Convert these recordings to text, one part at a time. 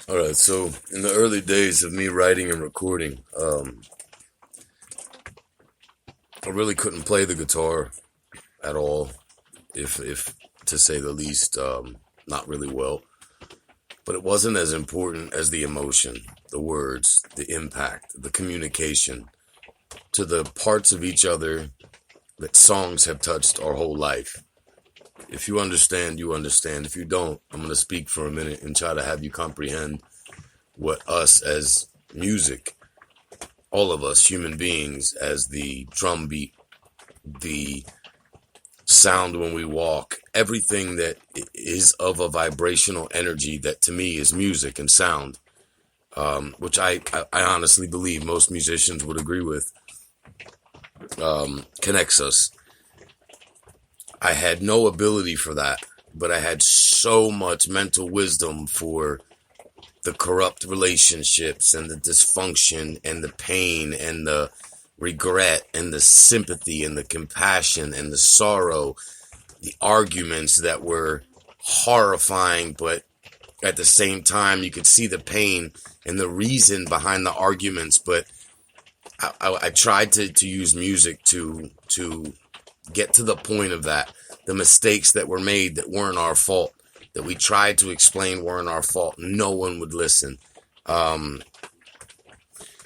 All right, so in the early days of me writing and recording, I really couldn't play the guitar at all, if to say the least, not really well. But it wasn't as important as the emotion, the words, the impact, the communication to the parts of each other that songs have touched our whole life. If you understand, you understand. If you don't, I'm going to speak for a minute and try to have you comprehend what us as music, all of us human beings, as the drum beat, the sound when we walk, everything that is of a vibrational energy that to me is music and sound, which I honestly believe most musicians would agree with, connects us. I had no ability for that, but I had so much mental wisdom for the corrupt relationships and the dysfunction and the pain and the regret and the sympathy and the compassion and the sorrow, the arguments that were horrifying, but at the same time you could see the pain and the reason behind the arguments. But I tried to use music to get to the point of that. The mistakes that were made that weren't our fault, that we tried to explain weren't our fault. No one would listen.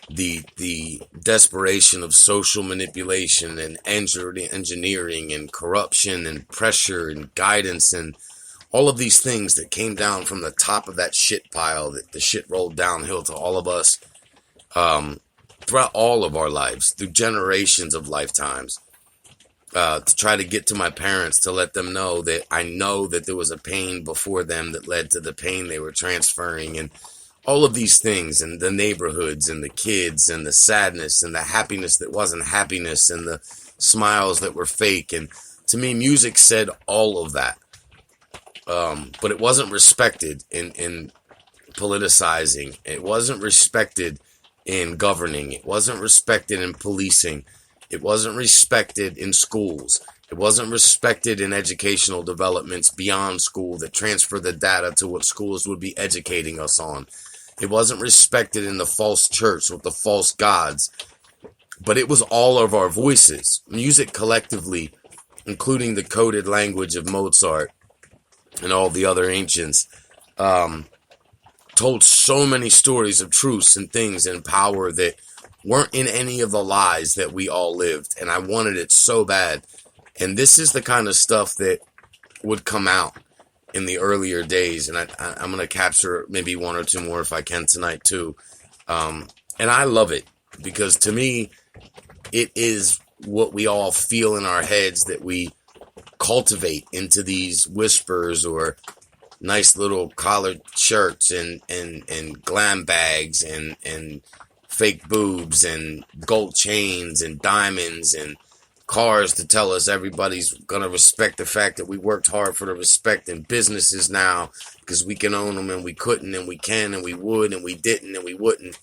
The desperation of social manipulation and engineering and corruption and pressure and guidance and all of these things that came down from the top of that shit pile, that the shit rolled downhill to all of us, throughout all of our lives, through generations of lifetimes. To try to get to my parents, to let them know that I know that there was a pain before them that led to the pain they were transferring, and all of these things, and the neighborhoods and the kids and the sadness and the happiness that wasn't happiness and the smiles that were fake. And to me, music said all of that. But it wasn't respected in politicizing. It wasn't respected in governing. It wasn't respected in policing. It wasn't respected in schools. It wasn't respected in educational developments beyond school that transfer the data to what schools would be educating us on. It wasn't respected in the false church with the false gods. But it was all of our voices. Music collectively, including the coded language of Mozart and all the other ancients, told so many stories of truths and things and power that weren't in any of the lies that we all lived. And I wanted it so bad. And this is the kind of stuff that would come out in the earlier days. And I'm going to capture maybe one or two more if I can tonight too. And I love it because to me, it is what we all feel in our heads that we cultivate into these whispers or nice little collared shirts and glam bags and fake boobs and gold chains and diamonds and cars to tell us everybody's going to respect the fact that we worked hard for the respect, and businesses now because we can own them and we couldn't and we can and we would and we didn't and we wouldn't.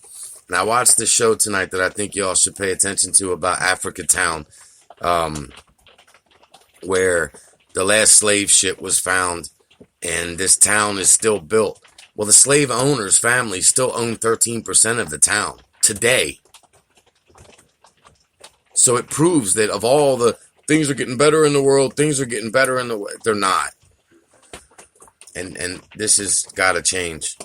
And I watched this show tonight that I think y'all should pay attention to about Africa Town, where the last slave ship was found and this town is still built. Well, the slave owner's family still own 13% of the town today. So it proves that of all the things are getting better in the world, things are getting better in the world, they're not. And this has got to change.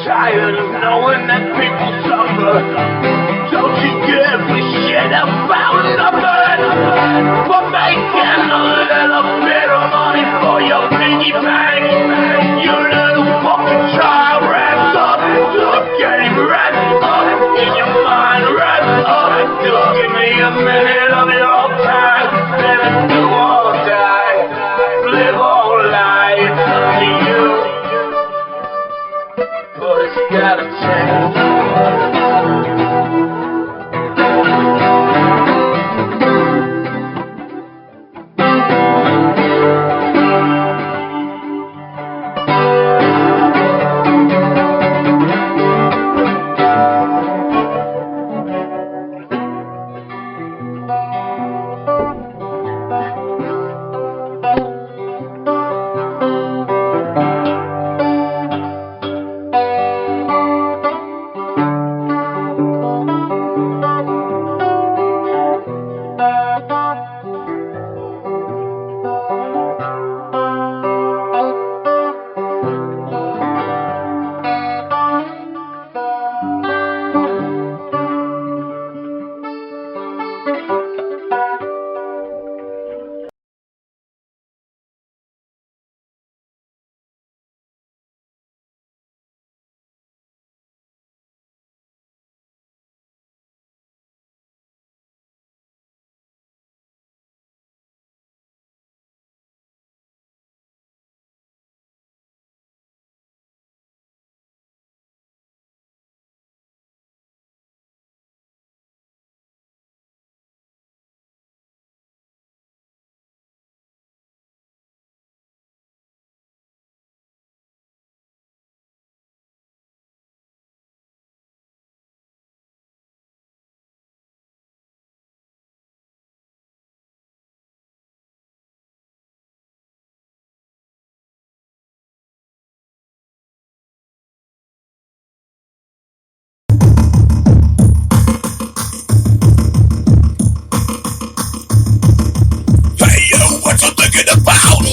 Tired of knowing that people suffer. Don't you give a shit about nothing but making a little bit of money for your piggy bank. You little fucking child, rest up. The game, rest up. In your mind, rest up. Just give me a minute of your time. Let it do or die. Live or lie, it's up to you. But it's gotta change.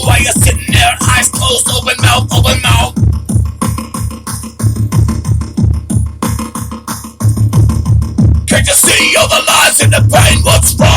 Why you sitting there, eyes closed, open mouth, open mouth? Can't you see all the lies and the pain? What's wrong?